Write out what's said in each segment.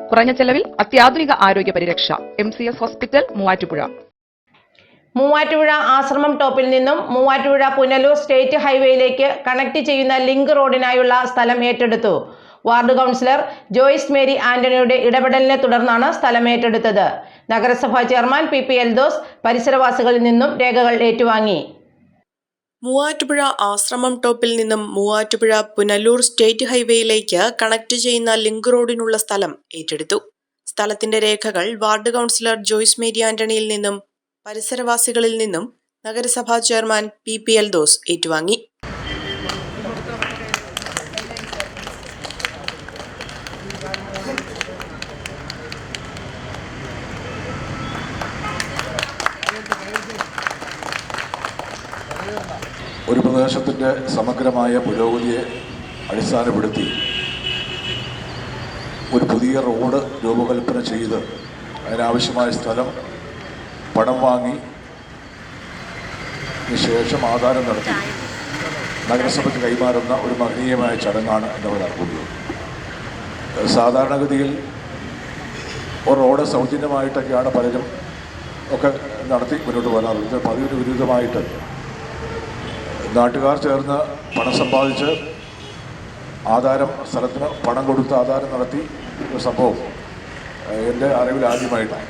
കുറഞ്ഞ ചെലവിൽ അത്യാധുനിക ആരോഗ്യ പരിരക്ഷ. MCS hospital, Muvattupuzha. മൂവാറ്റുപുഴ ആശ്രമം ടോപ്പിൽ നിന്നും മൂവാറ്റുപുഴ പുനലൂർ സ്റ്റേറ്റ് ഹൈവേയിലേക്ക് കണക്ട് ചെയ്യുന്ന ലിങ്ക് റോഡിനായുള്ള സ്ഥലം ഏറ്റെടുത്തു. വാർഡ് കൗൺസിലർ ജോയ്സ് മേരി ആന്റണിയുടെ ഇടപെടലിനെ തുടർന്നാണ് സ്ഥലം ഏറ്റെടുത്തത്. നഗരസഭാ ചെയർമാൻ PP എൽദോസ് പരിസരവാസികളിൽ നിന്നും രേഖകൾ ഏറ്റുവാങ്ങി. മൂവാറ്റുപുഴ ആശ്രമം ടോപ്പിൽ നിന്നും മൂവാറ്റുപുഴ പുനലൂർ സ്റ്റേറ്റ് ഹൈവേയിലേക്ക് കണക്ട് ചെയ്യുന്ന ലിങ്ക് റോഡിനുള്ള സ്ഥലം ഏറ്റെടുത്തു. സ്ഥലത്തിന്റെ രേഖകൾ വാർഡ് കൗൺസിലർ ജോയ്സ് മേരി ആന്റണിയിൽ നിന്നും പരിസരവാസികളിൽ നിന്നും നഗരസഭാ ചെയർമാൻ PP എൽദോസ് ഏറ്റുവാങ്ങി. ഒരു പ്രദേശത്തിൻ്റെ സമഗ്രമായ പുരോഗതിയെ അടിസ്ഥാനപ്പെടുത്തി ഒരു പുതിയ റോഡ് രൂപകൽപ്പന ചെയ്ത് അതിനാവശ്യമായ സ്ഥലം പണം വാങ്ങി ശേഷം ആധാരം നടത്തി നഗരസഭയ്ക്ക് കൈമാറുന്ന ഒരു മഹനീയമായ ചടങ്ങാണ് ഇന്നിവിടെ നടക്കുന്നത്. സാധാരണഗതിയിൽ ഒരു റോഡ് സൗജന്യമായിട്ടൊക്കെയാണ് പലരും ഒക്കെ നടത്തി മുന്നോട്ട് പോകാറുള്ളത്. പതിവിന് വിരുദ്ധമായിട്ട് നാട്ടുകാർ ചേർന്ന് പണം സമ്പാദിച്ച് ആധാരം സ്ഥലത്തിന് പണം കൊടുത്ത് ആധാരം നടത്തി ഒരു സംഭവം എൻ്റെ അറിവിൽ ആദ്യമായിട്ടാണ്.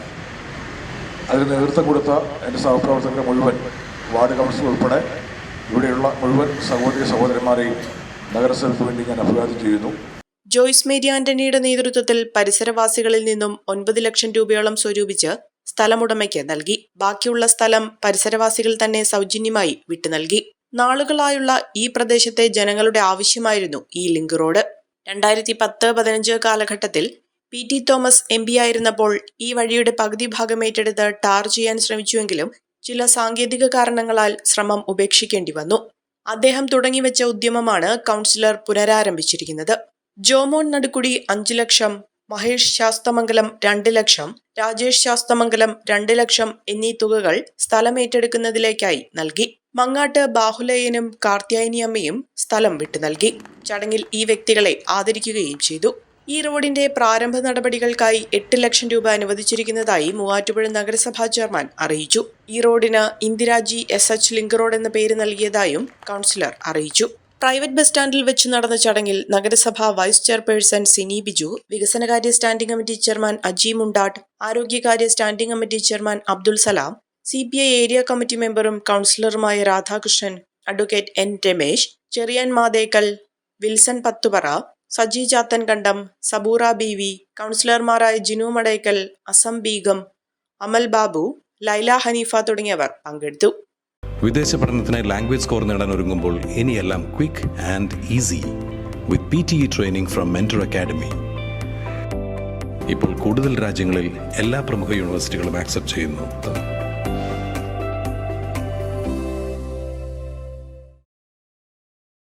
അതിന് നേതൃത്വം കൊടുത്ത എൻ്റെ സഹപ്രവർത്തകരെ മുഴുവൻ, വാർഡ് കൗൺസിൽ ഉൾപ്പെടെ ഇവിടെയുള്ള മുഴുവൻ സഹോദരി സഹോദരന്മാരെയും നഗരസഭയ്ക്ക് വേണ്ടി ഞാൻ അഭിവാദ്യം ചെയ്യുന്നു. ജോയ്സ് മേരി ആന്റണിയുടെ നേതൃത്വത്തിൽ പരിസരവാസികളിൽ നിന്നും 9 ലക്ഷം രൂപയോളം സ്വരൂപിച്ച് സ്ഥലമുടമയ്ക്ക് നൽകി. ബാക്കിയുള്ള സ്ഥലം പരിസരവാസികൾ തന്നെ സൗജന്യമായി വിട്ടു നൽകി. നാളുകളായുള്ള ഈ പ്രദേശത്തെ ജനങ്ങളുടെ ആവശ്യമായിരുന്നു ഈ ലിങ്ക് റോഡ്. 2010-15 കാലഘട്ടത്തിൽ PT തോമസ് MP ആയിരുന്നപ്പോൾ ഈ വഴിയുടെ പകുതി ഭാഗം ഏറ്റെടുത്ത് ടാർ ചെയ്യാൻ ശ്രമിച്ചുവെങ്കിലും ചില സാങ്കേതിക കാരണങ്ങളാൽ ശ്രമം ഉപേക്ഷിക്കേണ്ടി വന്നു. അദ്ദേഹം തുടങ്ങിവെച്ച ഉദ്യമമാണ് കൗൺസിലർ പുനരാരംഭിച്ചിരിക്കുന്നത്. ജോമോൻ നടുക്കുടി 5 ലക്ഷം, മഹേഷ് ശാസ്തമംഗലം 2 ലക്ഷം, രാജേഷ് ശാസ്തമംഗലം 2 ലക്ഷം എന്നീ തുകകൾ സ്ഥലം ഏറ്റെടുക്കുന്നതിലേക്കായി നൽകി. മങ്ങാട്ട് ബാഹുലയനും കാർത്യായനിയമ്മയും സ്ഥലം വിട്ടു നൽകി. ചടങ്ങിൽ ഈ വ്യക്തികളെ ആദരിക്കുകയും ചെയ്തു. ഈ റോഡിന്റെ പ്രാരംഭ നടപടികൾക്കായി 8 ലക്ഷം രൂപ അനുവദിച്ചിരിക്കുന്നതായി മൂവാറ്റുപുഴ നഗരസഭാ ചെയർമാൻ അറിയിച്ചു. ഈ റോഡിന് ഇന്ദിരാജി SH ലിങ്ക് റോഡ് എന്ന പേര് നൽകിയതായും കൗൺസിലർ അറിയിച്ചു. പ്രൈവറ്റ് ബസ് സ്റ്റാൻഡിൽ വെച്ച് നടന്ന ചടങ്ങിൽ നഗരസഭാ വൈസ് ചെയർപേഴ്സൺ സിനി ബിജു, വികസനകാര്യ standing committee chairman Aji Mundattu, ആരോഗ്യകാര്യ standing committee chairman Abdul Salam, CPI area committee മെമ്പറും കൗൺസിലറുമായ Radhakrishnan, advocate N Ramesh, Cherian Mathekkal, Wilson Pathupara, Saji Chathankandam, Sabura BV, കൗൺസിലർമാരായ ജിനു മടേക്കൽ, അസം ബീഗം, അമൽ ബാബു, ലൈല ഹനീഫ തുടങ്ങിയവർ പങ്കെടുത്തു. വിദേശ പഠനത്തിനായി ലാംഗ്വേജ് സ്കോർ നേടാൻ ഒരുങ്ങുമ്പോൾ ഇനിയെല്ലാം quick and easy with PTE training from mentor academy. ഇപ്പോൾ കൂടുതൽ രാജ്യങ്ങളിൽ എല്ലാ പ്രമുഖ യൂണിവേഴ്സിറ്റികളും ആക്സെപ്റ്റ് ചെയ്യുന്നു.